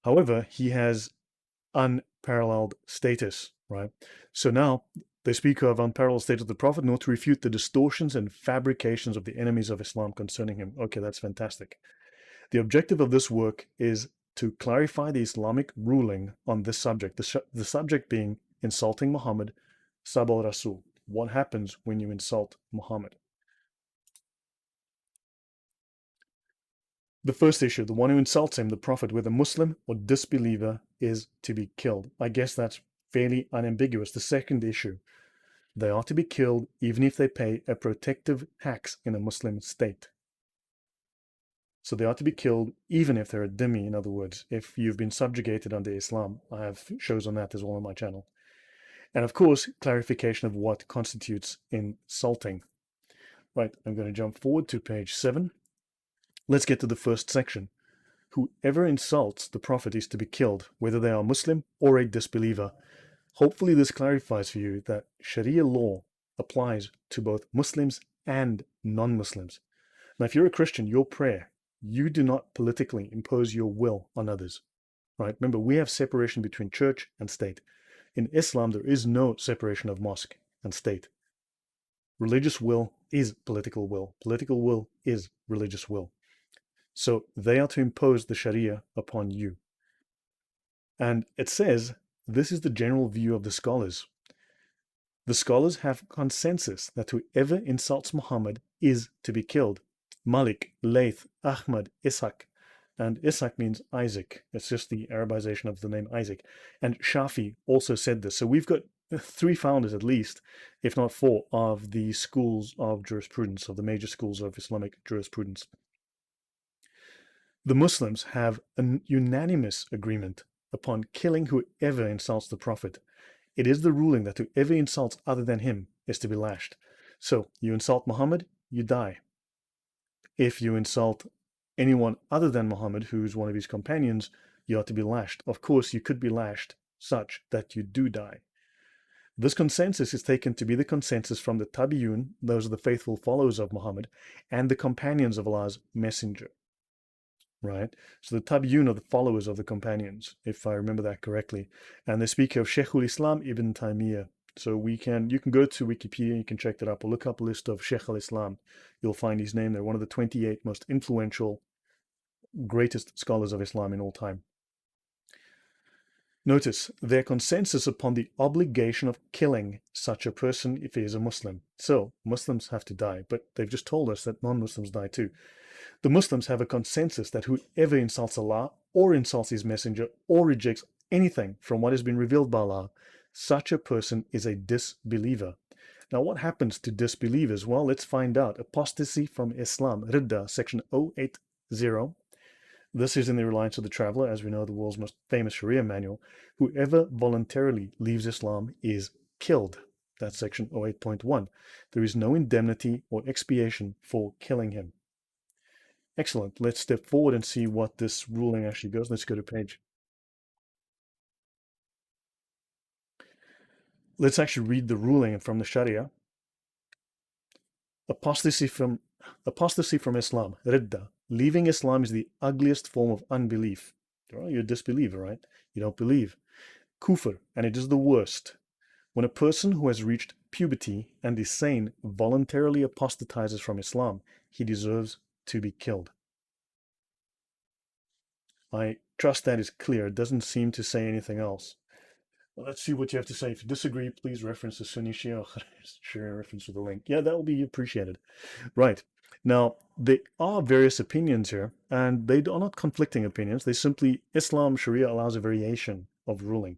However, he has unparalleled status, right? So now they speak of unparalleled status of the Prophet, not to refute the distortions and fabrications of the enemies of Islam concerning him. Okay, that's fantastic. The objective of this work is to clarify the Islamic ruling on this subject, the subject being insulting Muhammad, Sab al Rasul. What happens when you insult Muhammad? The first issue, the one who insults him, the Prophet, whether Muslim or disbeliever, is to be killed. I guess that's fairly unambiguous. The second issue, they are to be killed even if they pay a protective tax in a Muslim state. So they are to be killed even if they're a dhimmi, in other words, if you've been subjugated under Islam. I have shows on that as well on my channel. And of course, clarification of what constitutes insulting. Right, I'm going to jump forward to page 7. Let's get to the first section. Whoever insults the Prophet is to be killed, whether they are Muslim or a disbeliever. Hopefully this clarifies for you that Sharia law applies to both Muslims and non-Muslims. Now, if you're a Christian, your prayer, you do not politically impose your will on others, right? Remember, we have separation between church and state. In Islam, there is no separation of mosque and state. Religious will is political will. Political will is religious will. So they are to impose the Sharia upon you. And it says, this is the general view of the scholars. The scholars have consensus that whoever insults Muhammad is to be killed. Malik, Layth, Ahmad, Ishaq, and Ishaq means Isaac. It's just the Arabization of the name Isaac. And Shafi also said this. So we've got 3 founders at least, if not 4, of the schools of jurisprudence, of the major schools of Islamic jurisprudence. The Muslims have a unanimous agreement upon killing whoever insults the Prophet. It is the ruling that whoever insults other than him is to be lashed. So you insult Muhammad, you die. If you insult anyone other than Muhammad, who's one of his companions, you are to be lashed. Of course, you could be lashed such that you do die. This consensus is taken to be the consensus from the Tabi'un, those are the faithful followers of Muhammad, and the companions of Allah's messenger. Right? So the Tabi'un are the followers of the companions, if I remember that correctly. And they speak of Shaykhul Islam Ibn Taymiyyah. So you can go to Wikipedia, you can check that up, or look up a list of Shaykh al-Islam. You'll find his name there, one of the 28 most influential, greatest scholars of Islam in all time. Notice their consensus upon the obligation of killing such a person if he is a Muslim. So Muslims have to die, but they've just told us that non-Muslims die too. The Muslims have a consensus that whoever insults Allah or insults his messenger or rejects anything from what has been revealed by Allah, such a person is a disbeliever. Now, what happens to disbelievers? Well, let's find out. Apostasy from Islam, Ridda, section 080. This is in the Reliance of the Traveler, as we know, the world's most famous Sharia manual. Whoever voluntarily leaves Islam is killed. That's section 08.1. There is no indemnity or expiation for killing him. Excellent. Let's step forward and see what this ruling actually goes. Let's go to page. Let's actually read the ruling from the Sharia. Apostasy from Islam, Ridda. Leaving Islam is the ugliest form of unbelief. Well, you're a disbeliever, right? You don't believe. Kufr, and it is the worst. When a person who has reached puberty and is sane voluntarily apostatizes from Islam, he deserves to be killed. I trust that is clear. It doesn't seem to say anything else. Well, let's see what you have to say. If you disagree, please reference the Sunni Shia Sharia reference with a link. Yeah, that will be appreciated. Right. Now, there are various opinions here, and they are not conflicting opinions. They simply, Islam Sharia allows a variation of ruling.